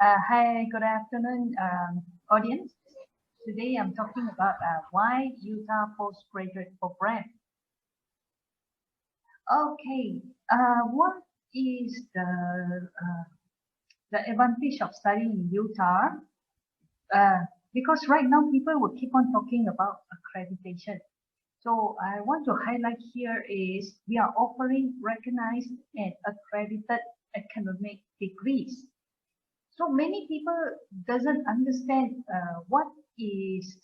Hi, good afternoon, audience. Today I'm talking about why UTAR postgraduate program. Okay, what is the advantage of studying in UTAR? Because right now people will keep on talking about accreditation. So I want to highlight here is we are offering recognized and accredited academic degrees. So many people doesn't understand what is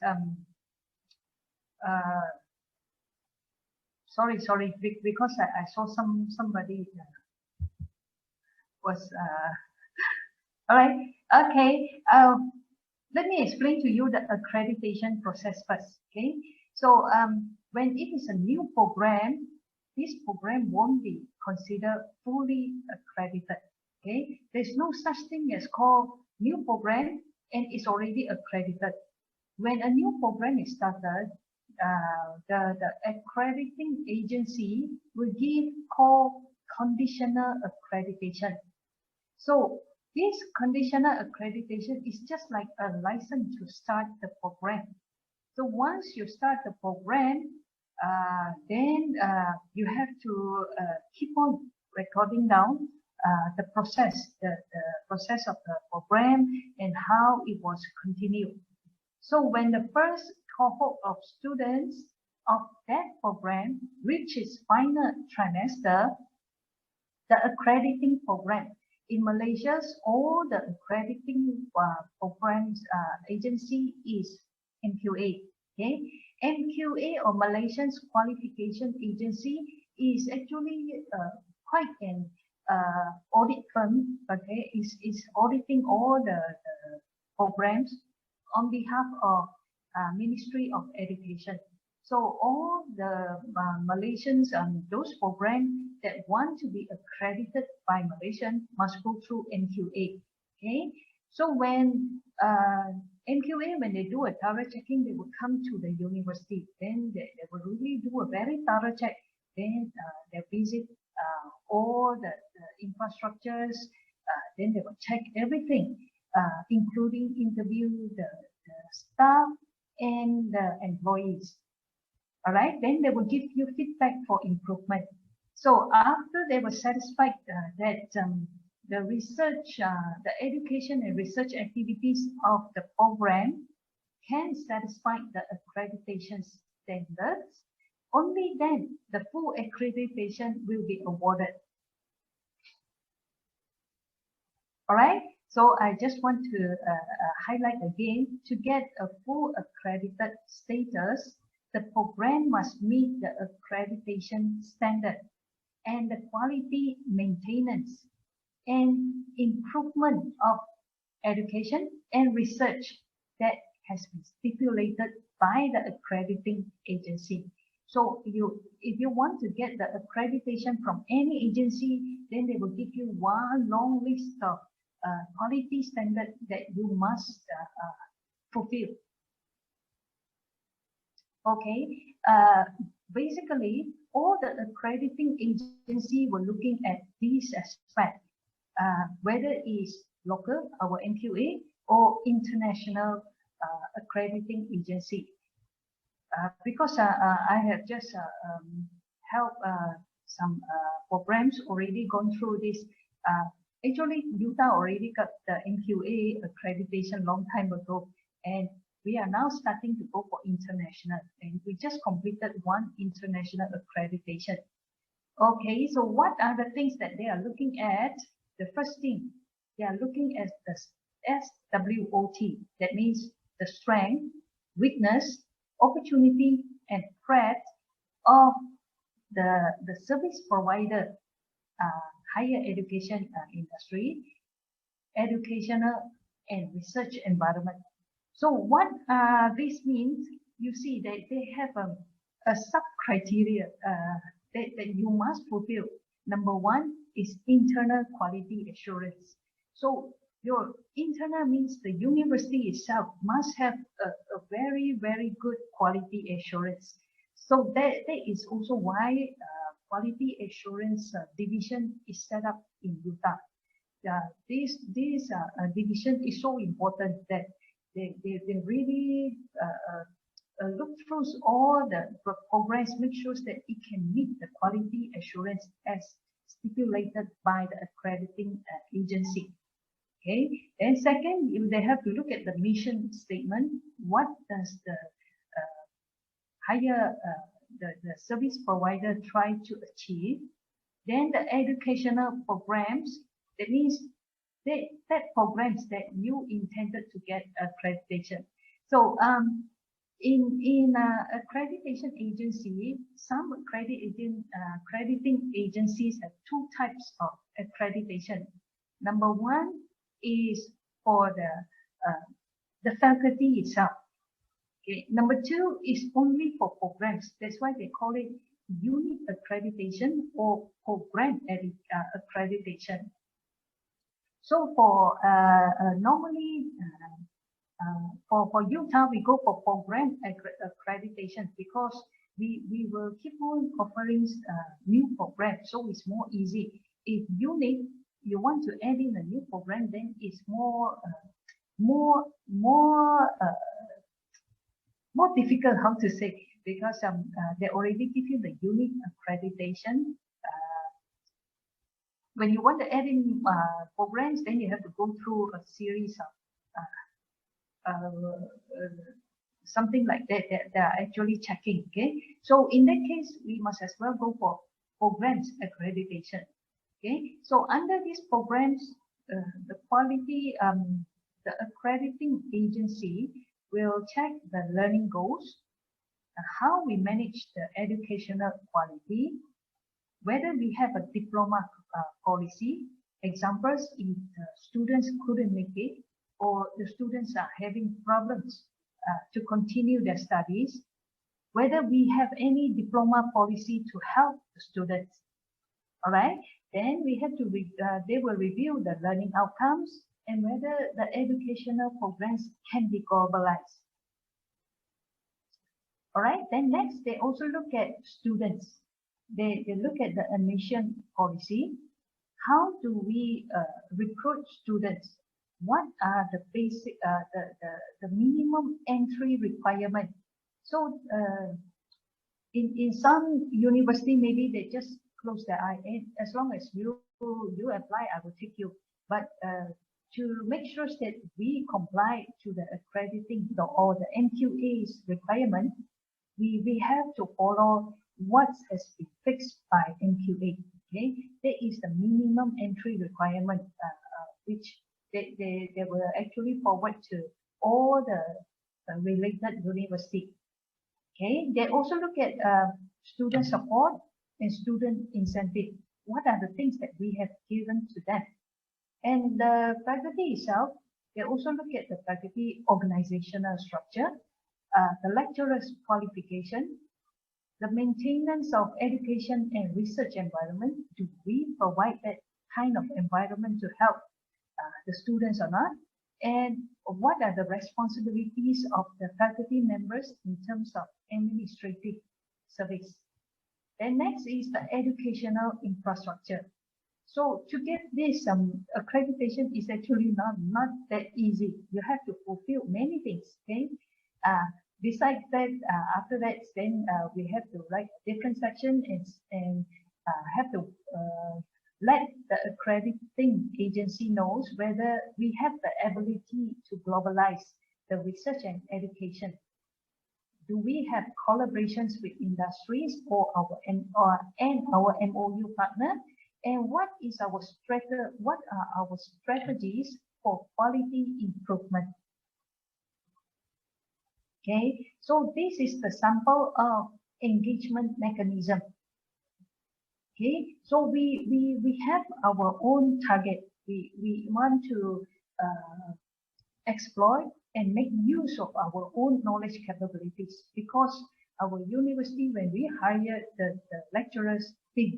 sorry because I saw somebody was all right. Okay. Let me explain to you the accreditation process first. Okay. So when it is a new program, this program won't be considered fully accredited. Okay. There's no such thing as called new program and it's already accredited. When a new program is started, the accrediting agency will give called conditional accreditation. So this conditional accreditation is just like a license to start the program. So once you start the program, then you have to keep on recording down the process of the program and how it was continued. So when the first cohort of students of that program reaches final trimester, the accrediting program in Malaysia, all the accrediting programs agency is MQA. Okay, MQA or Malaysian's qualification agency is actually quite an audit firm. Okay, is auditing all the programs on behalf of Ministry of Education. So all the Malaysians those programs that want to be accredited by Malaysian must go through MQA. Okay, so when MQA, when they do a thorough checking, they will come to the university. Then they will really do a very thorough check. Then they visit all the infrastructures. Then they will check everything, including interview the staff and the employees. All right, then they will give you feedback for improvement. So after they were satisfied that the research, the education and research activities of the program can satisfy the accreditation standards, only then the full accreditation will be awarded. All right. So I just want to highlight again, to get a full accredited status, the program must meet the accreditation standard and the quality maintenance and improvement of education and research that has been stipulated by the accrediting agency. So if you want to get the accreditation from any agency, then they will give you one long list of quality standard that you must fulfill. Okay, basically all the accrediting agency were looking at these aspects, whether it is local, our MQA, or international accrediting agency. Because I have just helped some programs already gone through this. Actually, UTAR already got the MQA accreditation long time ago, and we are now starting to go for international, and we just completed one international accreditation. Okay, so what are the things that they are looking at? The first thing, they are looking at the SWOT, that means the strength, weakness, opportunity, and threat of the service provider, higher education industry, educational and research environment. So what this means, you see that they have a sub-criteria that you must fulfill. Number one is internal quality assurance. So your internal means the university itself must have a very, very good quality assurance. So that is also why quality assurance division is set up in UTAR. this division is so important that they really look through all the programs, make sure that it can meet the quality assurance as stipulated by the accrediting agency. Okay. And second, they have to look at the mission statement. What does the the service provider try to achieve? Then the educational programs, that means that programs that you intended to get accreditation. So in accreditation agency, some accrediting agencies have two types of accreditation. Number one is for the faculty itself. Okay. Number two is only for programs. That's why they call it unit accreditation or program accreditation. So for normally for UTAR, we go for program accreditation because we will keep on offering new programs, so it's more easy. If you want to add in a new program, then it's more difficult, how to say, because they already give you the unit accreditation. When you want to add in programs, then you have to go through a series of something like that they are actually checking. Okay, so in that case, we must as well go for programs accreditation. Okay, so under these programs, the quality, the accrediting agency will check the learning goals, how we manage the educational quality, whether we have a diploma policy. Examples, if the students couldn't make it or the students are having problems to continue their studies, whether we have any diploma policy to help the students. All right, then we have to they will review the learning outcomes and whether the educational programs can be globalized. All right, then next they also look at students. They look at the admission policy. How do we recruit students? What are the basic, the minimum entry requirement? So in some university, maybe they just close their eye, and as long as you apply, I will take you. But to make sure that we comply to the accrediting or the NQA's requirement, we have to follow what has been fixed by NQA. Okay, that is the minimum entry requirement, which they will actually forward to all the related university. Okay, they also look at student support and student incentive. What are the things that we have given to them? And the faculty itself, they also look at the faculty organizational structure, the lecturer's qualification, the maintenance of education and research environment. Do we provide that kind of environment to help the students or not? And what are the responsibilities of the faculty members in terms of administrative service? And next is the educational infrastructure. So to get this accreditation is actually not that easy. You have to fulfill many things. Okay. Besides that, after that, then we have to write different sections and have to let the accrediting agency knows whether we have the ability to globalize the research and education. Do we have collaborations with industries or our MOU partner? And what are our strategies for quality improvement? Okay, so this is the sample of engagement mechanism. Okay, so we have our own target. We want to exploit and make use of our own knowledge capabilities, because our university, when we hire the lecturers, they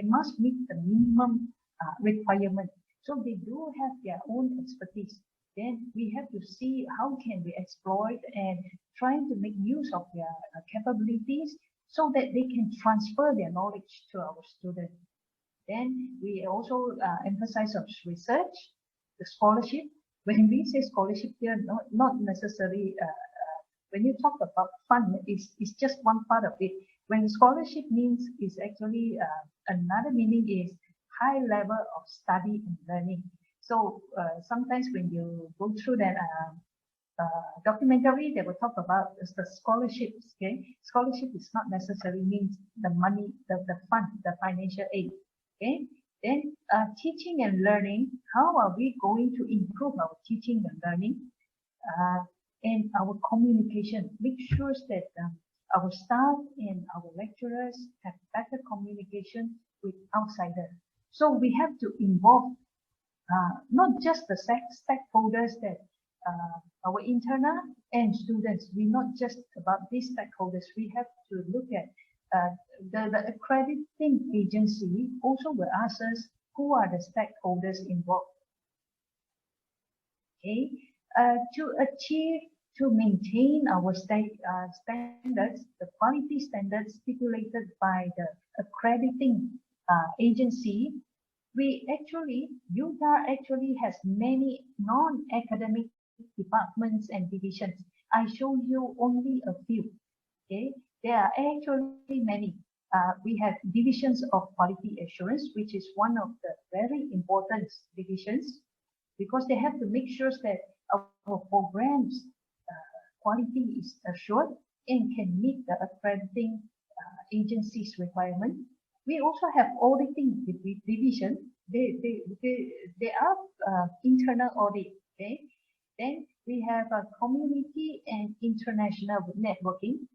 must meet the minimum requirement. So they do have their own expertise. Then we have to see how can we exploit and trying to make use of their capabilities so that they can transfer their knowledge to our students. Then we also emphasize on research, the scholarship. When we say scholarship here, not necessarily when you talk about fund, it's just one part of it. When scholarship means is actually another meaning is high level of study and learning. So sometimes when you go through that documentary, they will talk about the scholarships. Okay, scholarship is not necessarily means the money, the fund, the financial aid. Okay, then teaching and learning. How are we going to improve our teaching and learning? And our communication. Make sure that our staff and our lecturers have better communication with outsiders. So we have to involve not just the stakeholders that our internal and students. We're not just about these stakeholders. We have to look at the accrediting agency also will ask us who are the stakeholders involved. Okay, to maintain our standards, the quality standards stipulated by the accrediting agency, UTAR actually has many non-academic departments and divisions. I show you only a few. Okay, there are actually many. We have divisions of quality assurance, which is one of the very important divisions because they have to make sure that our programs quality is assured and can meet the accrediting agency's requirement. We also have auditing division. They are internal audit. Okay. Then we have a community and international networking.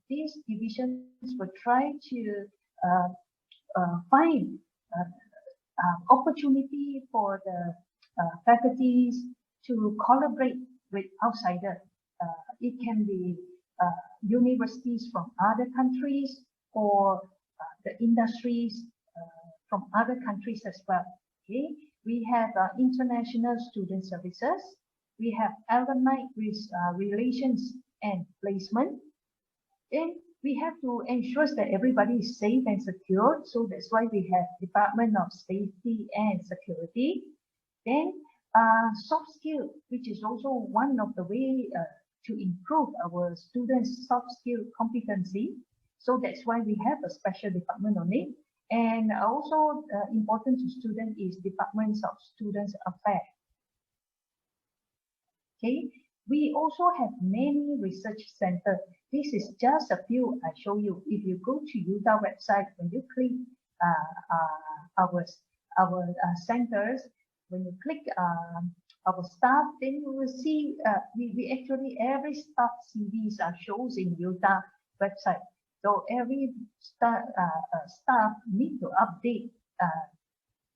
These divisions will try to find opportunity for the faculties to collaborate with outsiders. It can be universities from other countries or the industries from other countries as well. Okay, we have international student services. We have alumni with relations and placement. Then we have to ensure that everybody is safe and secure. So that's why we have Department of Safety and Security. Then soft skill, which is also one of the way to improve our students' soft skill competency. So that's why we have a special department on it. And also important to students is Departments of Students Affairs. Okay, we also have many research centers. This is just a few I show you. If you go to UTAR website, when you click our centers, when you click our staff, then you will see we actually every staff CVs are shows in UTAR website. So every staff need to update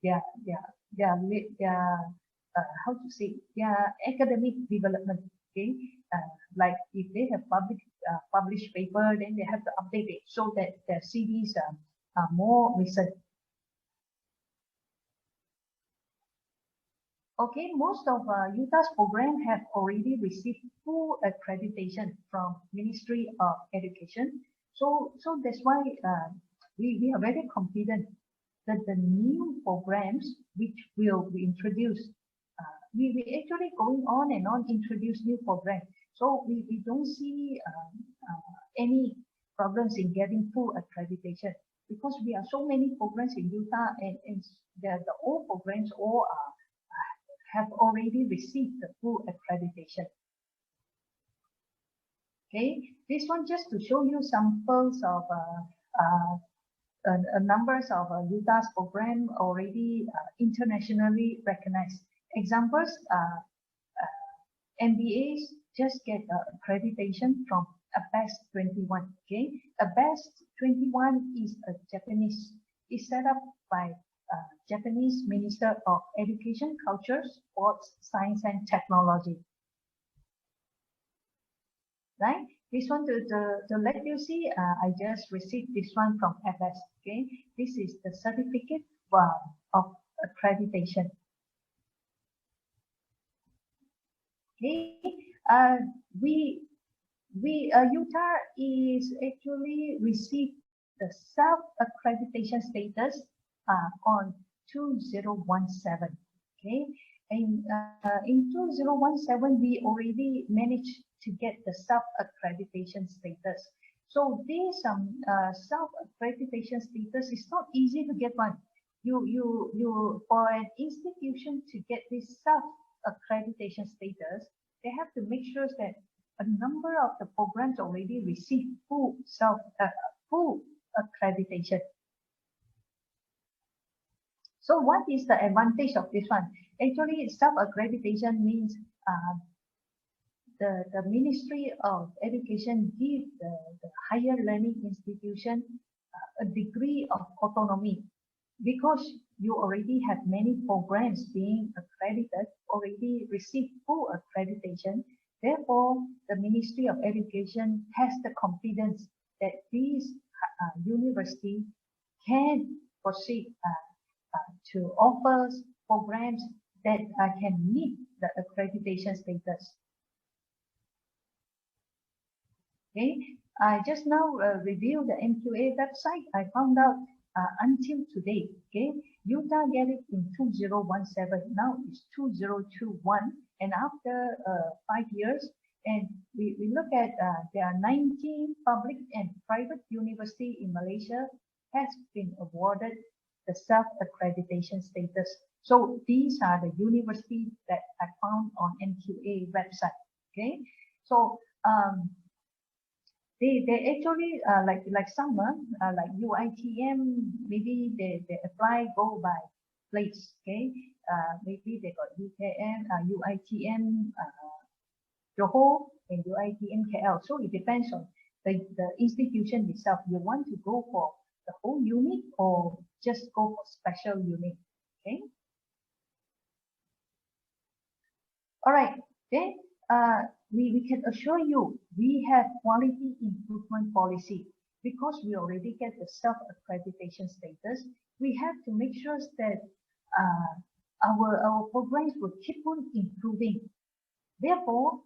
their how to say their academic development. Okay, like if they have published paper, then they have to update it so that their CVs are more recent. Okay, most of UTAR's program have already received full accreditation from Ministry of Education. So that's why we are very confident that the new programs which will be introduced, we actually going on and on introduce new programs. So we don't see any problems in getting full accreditation because we have so many programs in UTAR and the old programs all have already received the full accreditation. Okay, this one just to show you samples of numbers of UTAR's program already internationally recognized. Examples, MBAs just get accreditation from ABES 21. Okay, ABES 21 is a Japanese, is set up by Japanese Minister of Education, Culture, Sports, Science and Technology. Right? This one to let you see, I just received this one from ABES. Okay, this is the certificate of accreditation. Okay, UTAR is actually received the self-accreditation status on 2017. Okay, and in 2017 we already managed to get the self-accreditation status. So this self-accreditation status is not easy to get one. You for an institution to get this self-accreditation status, they have to make sure that a number of the programs already receive full accreditation. So what is the advantage of this one? Actually, self-accreditation means the Ministry of Education give the higher learning institution a degree of autonomy, because you already have many programs being accredited, already received full accreditation. Therefore, the Ministry of Education has the confidence that these university can proceed to offer programs that can meet the accreditation status. Okay, I just now reviewed the MQA website. I found out until today, okay, UTAR get it in 2017. Now it's 2021, and after 5 years, and we look at there are 19 public and private university in Malaysia has been awarded the self-accreditation status. So these are the universities that I found on MQA website. Okay, so they actually like some like UITM, maybe they apply go by place. Okay, maybe they got UTM, UITM Johor and UITM KL. So it depends on the institution itself. You want to go for the whole unit or just go for special unit. Okay. All right. Then we can assure you we have quality improvement policy, because we already get the self-accreditation status. We have to make sure that our programs will keep on improving. Therefore,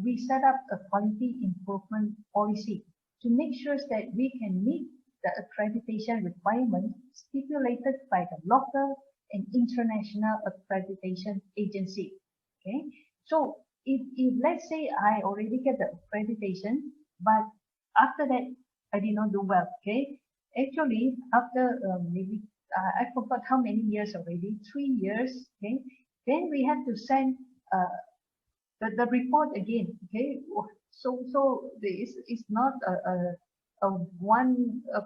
we set up a quality improvement policy to make sure that we can meet the accreditation requirements stipulated by the local and international accreditation agency. Okay, so if let's say I already get the accreditation, but after that I did not do well. Okay, actually after maybe I forgot how many years already, 3 years. Okay, then we have to send the report again. Okay, so this is not a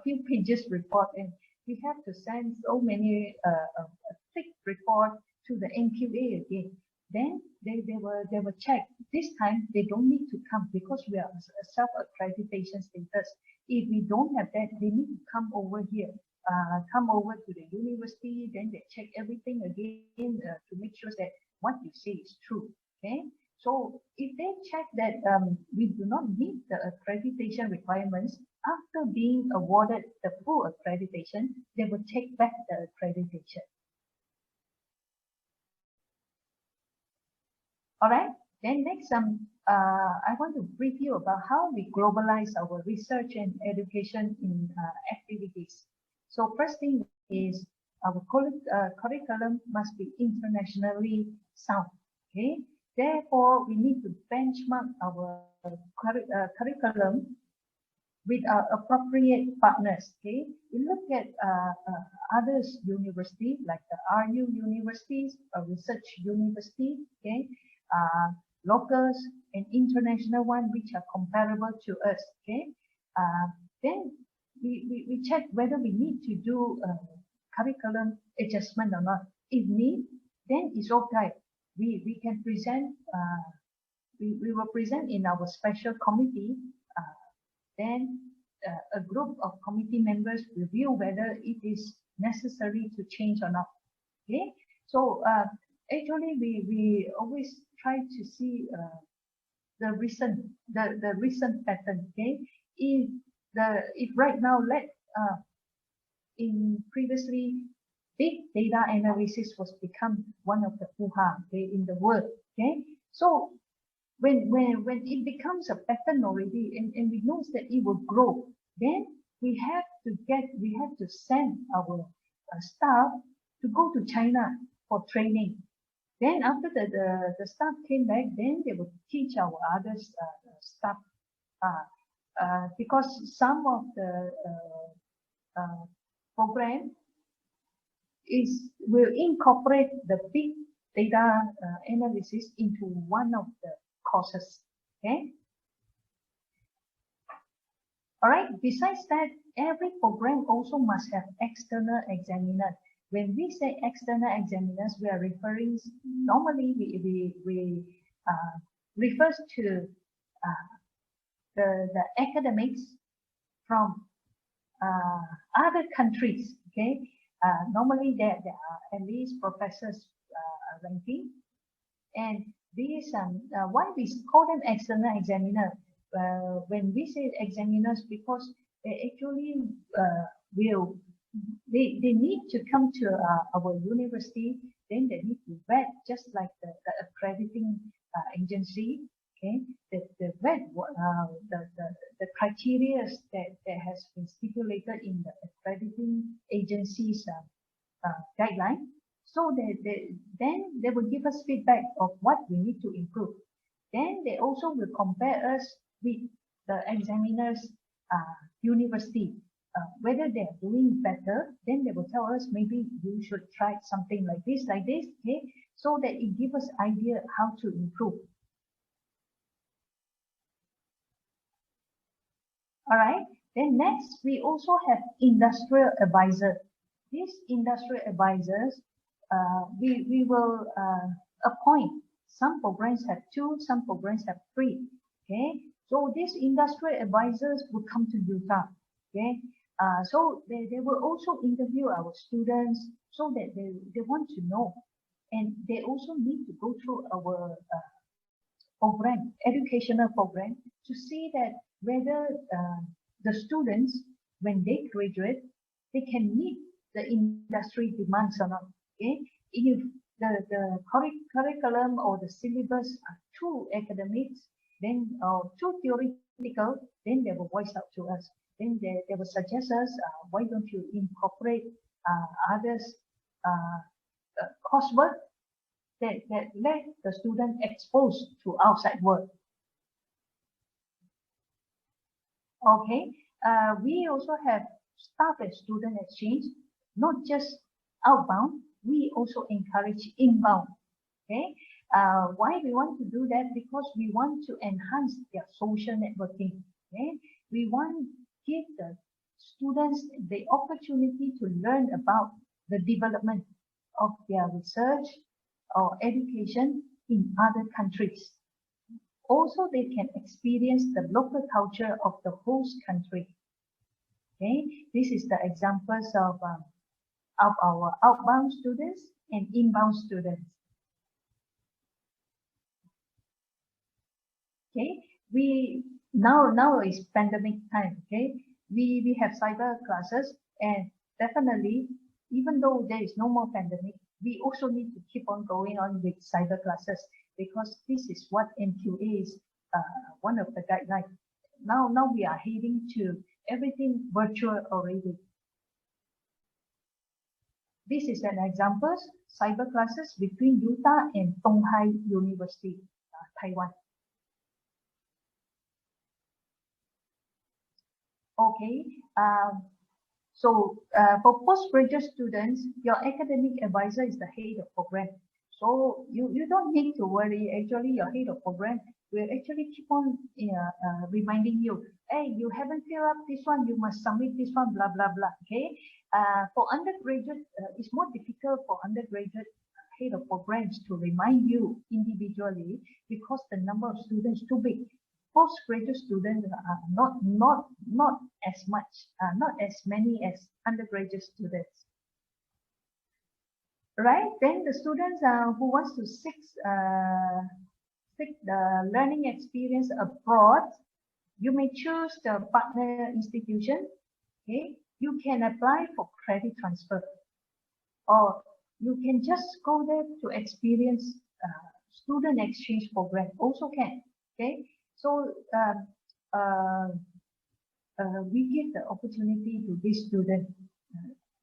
few pages report, and we have to send so many thick report to the MQA again. Then they will check. This time they don't need to come because we are a self-accreditation status. If we don't have that, they need to come over here, come over to the university. Then they check everything again to make sure that what you say is true. Okay. So if they check that we do not meet the accreditation requirements, after being awarded the full accreditation, they will take back the accreditation. All right. Then next, I want to brief you about how we globalize our research and education in activities. So first thing is our curriculum must be internationally sound. Okay. Therefore, we need to benchmark our curriculum with appropriate partners. Okay, we look at other universities like the RU universities, research university. Okay, locals and international one which are comparable to us. Okay, then we check whether we need to do curriculum adjustment or not. If need, then it's okay. We can present, we will present in our special committee, then a group of committee members review whether it is necessary to change or not. Okay, so actually we always try to see the recent pattern. Okay, if right now in previously big data analysis was become one of the hoo-ha in the world. Okay, so when it becomes a pattern already, and we know that it will grow, then we have to send our staff to go to China for training. Then after the staff came back, then they would teach our other staff because some of the program will incorporate the big data analysis into one of the courses. Okay. All right. Besides that, every program also must have external examiners. When we say external examiners, we are referring normally we refers to the academics from other countries. Okay. Normally there are at least professors ranking, and these why we call them external examiner. When we say examiners, because they actually they need to come to our university, then they need to vet just like the accrediting agency. Okay, the vet the criteria that has been stipulated in the accrediting agency's guideline. So then they will give us feedback of what we need to improve. Then they also will compare us with the examiner's university. Whether they are doing better, then they will tell us maybe you should try something like this, okay, so that it gives us idea how to improve. All right. Then next, we also have industrial advisor. These industrial advisors, we will appoint. Some programs have 2, some programs have 3. Okay. So these industrial advisors will come to UTAR. Okay. So they will also interview our students so that they want to know, and they also need to go through our program, educational program, to see that whether the students, when they graduate, they can meet the industry demands or not. Okay, if the curriculum or the syllabus are too academics, then too theoretical, then they will voice out to us. Then they will suggest us, why don't you incorporate others coursework that let the student exposed to outside world. Okay, we also have staff and student exchange, not just outbound, we also encourage inbound. Okay, why we want to do that? Because we want to enhance their social networking. Okay, we want to give the students the opportunity to learn about the development of their research or education in other countries. Also, they can experience the local culture of the host country. Okay, this is the examples of our outbound students and inbound students. Okay, now is pandemic time. Okay, we have cyber classes, and definitely, even though there is no more pandemic, we also need to keep on going on with cyber classes, because this is what MQA is one of the guidelines. Now we are heading to everything virtual already. This is an example, cyber classes between UTAR and Tonghai University, Taiwan. Okay, so for postgraduate students, your academic advisor is the head of program. So you don't need to worry. Actually, your head of program will actually keep on reminding you, hey, you haven't filled up this one, you must submit this one, blah, blah, blah. Okay. For undergraduate, it's more difficult for undergraduate head of programs to remind you individually because the number of students is too big. Postgraduate students are not as much, not as many as undergraduate students. Right? Then the students who wants to seek the learning experience abroad, you may choose the partner institution. Okay, you can apply for credit transfer, or you can just go there to experience student exchange program. Also can. Okay, so we give the opportunity to this student.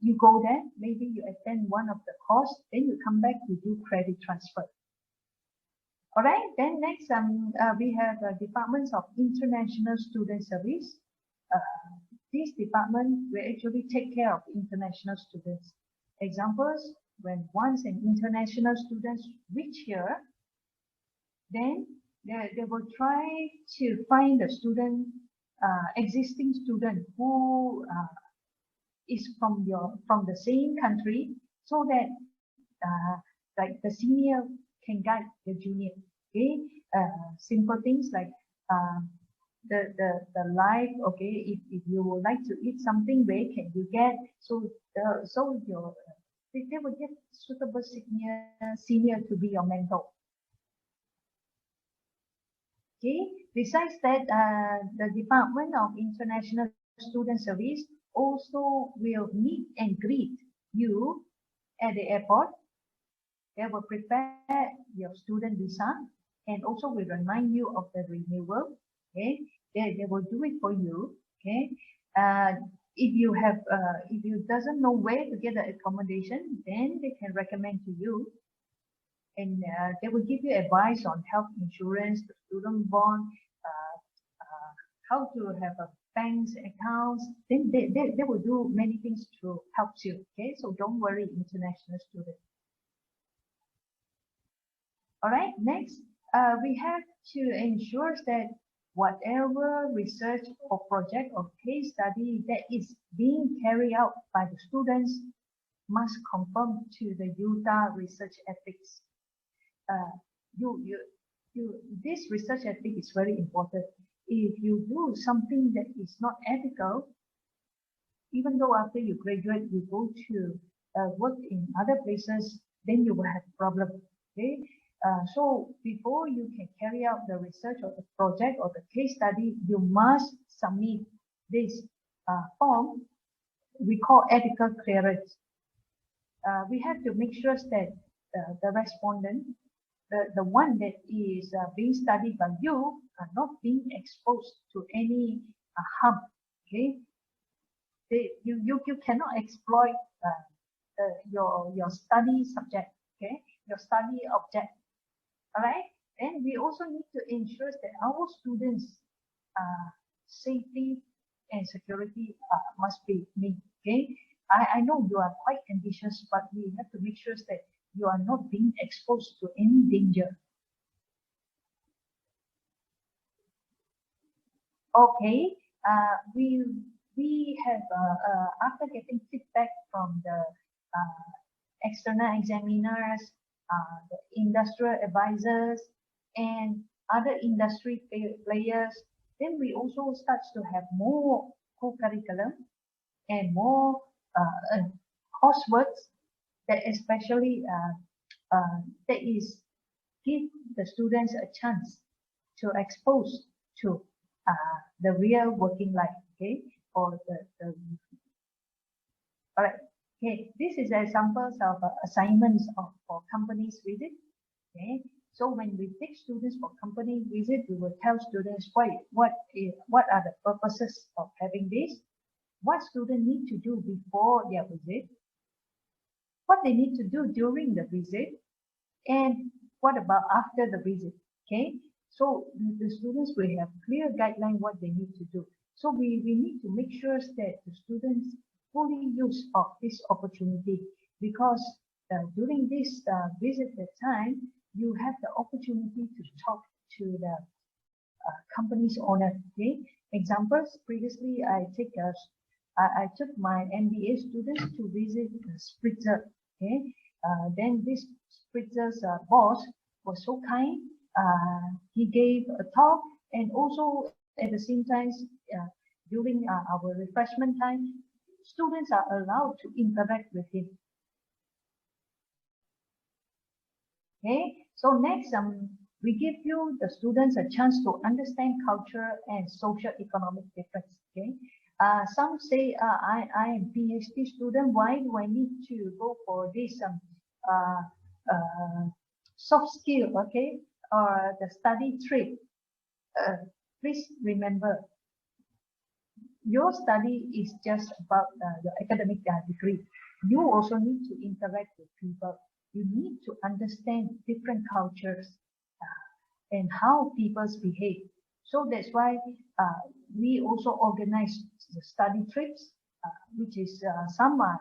you go there, maybe you attend one of the course, then you come back to do credit transfer. All right, then next we have departments of international student service. This department will actually take care of international students. Examples, when once an international student reach here, then they will try to find the student, existing student who is from the same country, so that like the senior can guide the junior. Okay, simple things like the life. Okay, if you would like to eat something, where can you get? So they will get suitable senior to be your mentor. Okay. Besides that, the Department of International Student Service also will meet and greet you at the airport. They will prepare your student visa and also will remind you of the renewal. Okay, they will do it for you. Okay, if you doesn't know where to get the accommodation, then they can recommend to you, and they will give you advice on health insurance, the student bond, how to have a bank's accounts. Then they will do many things to help you. Okay, so don't worry, international student. All right, next, we have to ensure that whatever research or project or case study that is being carried out by the students must conform to the UTAR research ethics. This research ethic is very important. If you do something that is not ethical, even though after you graduate you go to work in other places, then you will have problem. Okay. So before you can carry out the research or the project or the case study, you must submit this form we call ethical clearance. We have to make sure that the respondent, the one that is being studied by you, are not being exposed to any harm. Okay, you cannot exploit your study subject. Okay, your study object. All right, and we also need to ensure that our students' safety and security must be made. Okay, I know you are quite ambitious, but we have to make sure that you are not being exposed to any danger. Okay, we have after getting feedback from the external examiners, the industrial advisors, and other industry players, then we also start to have more co-curriculum and more coursework that especially that is give the students a chance to expose to the real working life. Okay, or the all right. Okay, this is examples of assignments for companies visit. Okay, so when we take students for company visit, we will tell students what are the purposes of having this, what students need to do before their visit, what they need to do during the visit, and what about after the visit. Okay, so the students will have clear guideline what they need to do. So we need to make sure that the students fully use of this opportunity, because during this visit time, you have the opportunity to talk to the company's owner. Okay, examples, previously I took my MBA students to visit Spritzer. Okay, then this Spritzer's boss was so kind. He gave a talk, and also at the same time, during our refreshment time, students are allowed to interact with him. Okay, so next, we give you the students a chance to understand culture and social economic difference. Okay, some say I am PhD student. Why do I need to go for this soft skill? Okay, or the study trip. Please remember, your study is just about your academic degree. You also need to interact with people. You need to understand different cultures and how people behave. So that's why we also organize the study trips, which is some are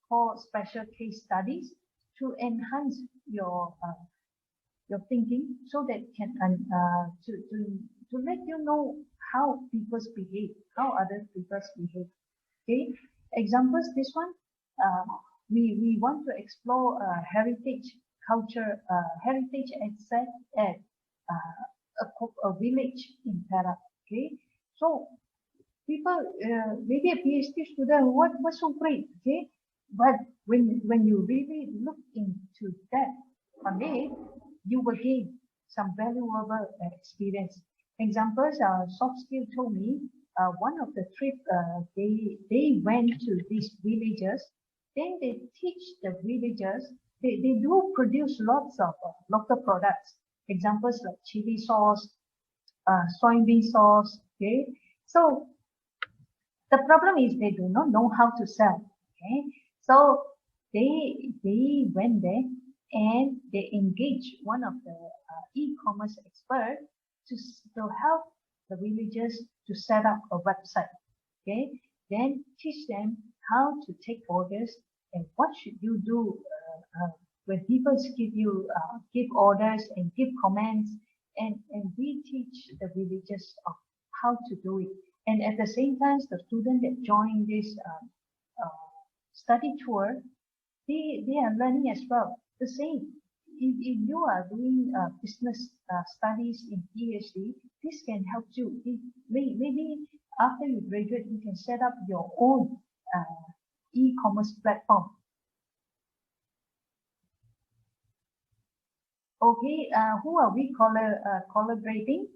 called special case studies to enhance your thinking, so that can to let you know how people behave, how other people behave. Okay, examples. This one, we want to explore heritage culture, heritage asset at a village in Perak. Okay, so people, maybe a PhD student, what's so great? Okay, but when you really look into that on it, you will gain some valuable experience. Examples, soft skill told me one of the trip they went to these villages, then they teach the villagers, they do produce lots of local products. Examples like chili sauce, soybean sauce. Okay, so the problem is they do not know how to sell. Okay, so they went there and they engaged one of the e-commerce experts to help the villagers to set up a website. Okay, then teach them how to take orders and what should you do when people give orders and give comments, and we teach the villagers of how to do it. And at the same time, the students that join this study tour, they are learning as well. The same. If you are doing business studies in PhD, this can help you. Maybe after you graduate, you can set up your own e-commerce platform. Okay, who are we collaborating?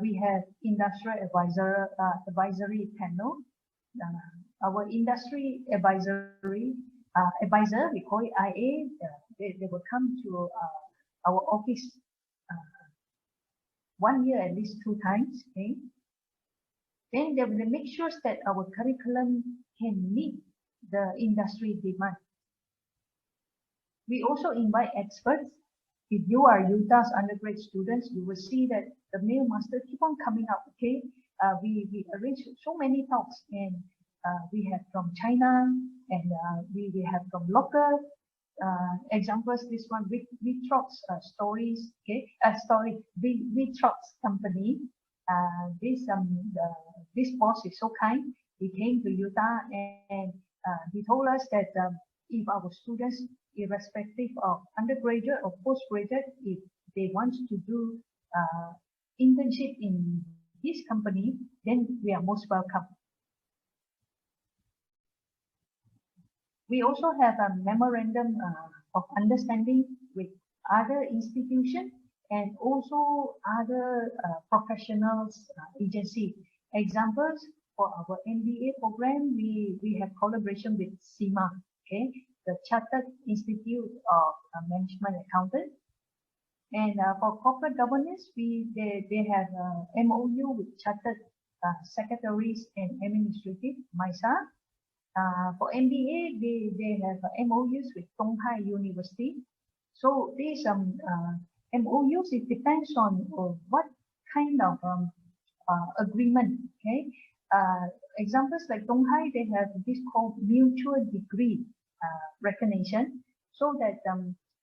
We have industrial advisory panel. Our industry advisor, we call it IA. They will come to our office 1 year at least 2 times. Okay. Then they will make sure that our curriculum can meet the industry demand. We also invite experts. If you are UTAR's undergrad students, you will see that the mail master keep on coming up. Okay, we arrange so many talks, and we have from China, and we have from local examples. This one, Vitrox stories. Okay, Vitrox company. This boss is so kind. He came to UTAR and he told us that if our students, irrespective of undergraduate or postgraduate, if they want to do internship in his company, then we are most welcome. We also have a memorandum of understanding with other institutions and also other professionals agency. Examples, for our MBA program, we have collaboration with CIMA, okay, the Chartered Institute of Management Accountant. And for corporate governance, they have MOU with Chartered Secretaries and Administrative, MISA. For MBA, they have MOUs with Donghai University. So these MOUs, it depends on what kind of agreement. Okay, examples like Donghai, they have this called mutual degree recognition, so that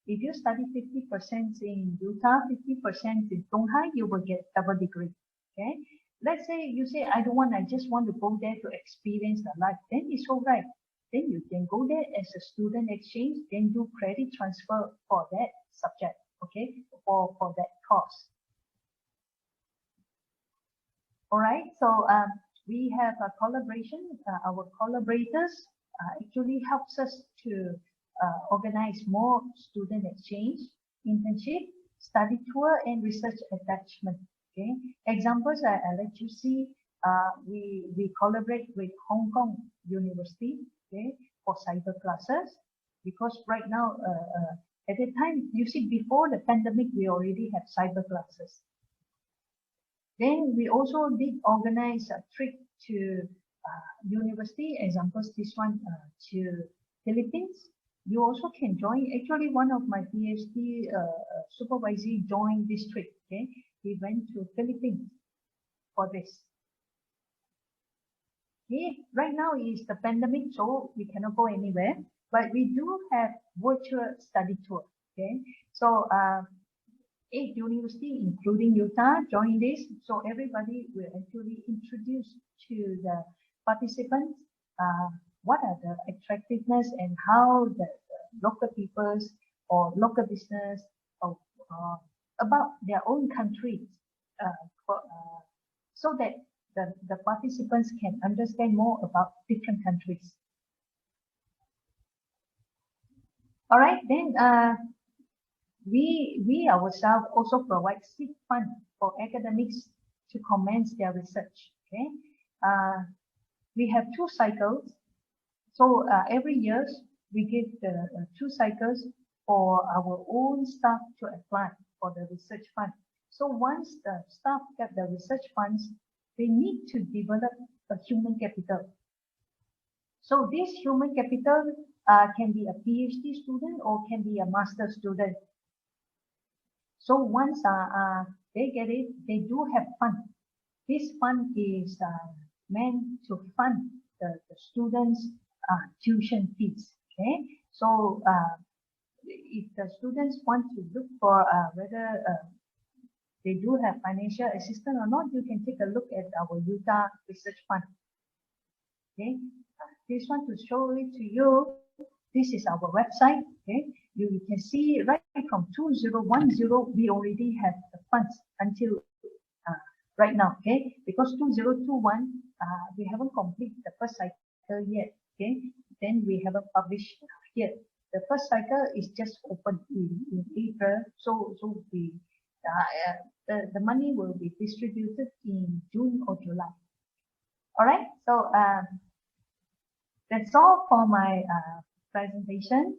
if you study 50% in UTAR, 50% in Donghai, you will get double degree. Okay, let's say you say I don't want, I just want to go there to experience the life. Then it's all right. Then you can go there as a student exchange, then do credit transfer for that subject. Okay, for that course. All right. So we have a collaboration. Our collaborators actually helps us to organize more student exchange, internship, study tour, and research attachment. Okay, examples I let you see. We collaborate with Hong Kong University, okay, for cyber classes, because right now at the time, you see, before the pandemic, we already have cyber classes. Then we also did organize a trip to university, examples this one to Philippines. You also can join. Actually, one of my PhD supervisor joined this trip. Okay, he went to Philippines for this. Okay, right now is the pandemic, so we cannot go anywhere. But we do have virtual study tour. Okay, so 8 universities, including UTAR, join this. So everybody will actually introduce to the participants what are the attractiveness and how the local peoples or local business or, about their own countries so that the participants can understand more about different countries. All right, then we ourselves also provide seed fund for academics to commence their research. Okay, we have 2 cycles. So every year we give the 2 cycles for our own staff to apply for the research fund. So once the staff get the research funds, they need to develop a human capital. So this human capital can be a PhD student or can be a master student. So once they get it, they do have fund. This fund is meant to fund the students' tuition fees. Okay, so if the students want to look for whether they do have financial assistance or not, you can take a look at our UTAR research fund. Okay, this one to show it to you. This is our website. Okay, you can see right from 2010 we already have the funds until right now. Okay, because 2021 we haven't completed the first cycle yet. Okay, then we haven't published yet. The first cycle is just open in April, so we the money will be distributed in June or July. All right, so that's all for my presentation.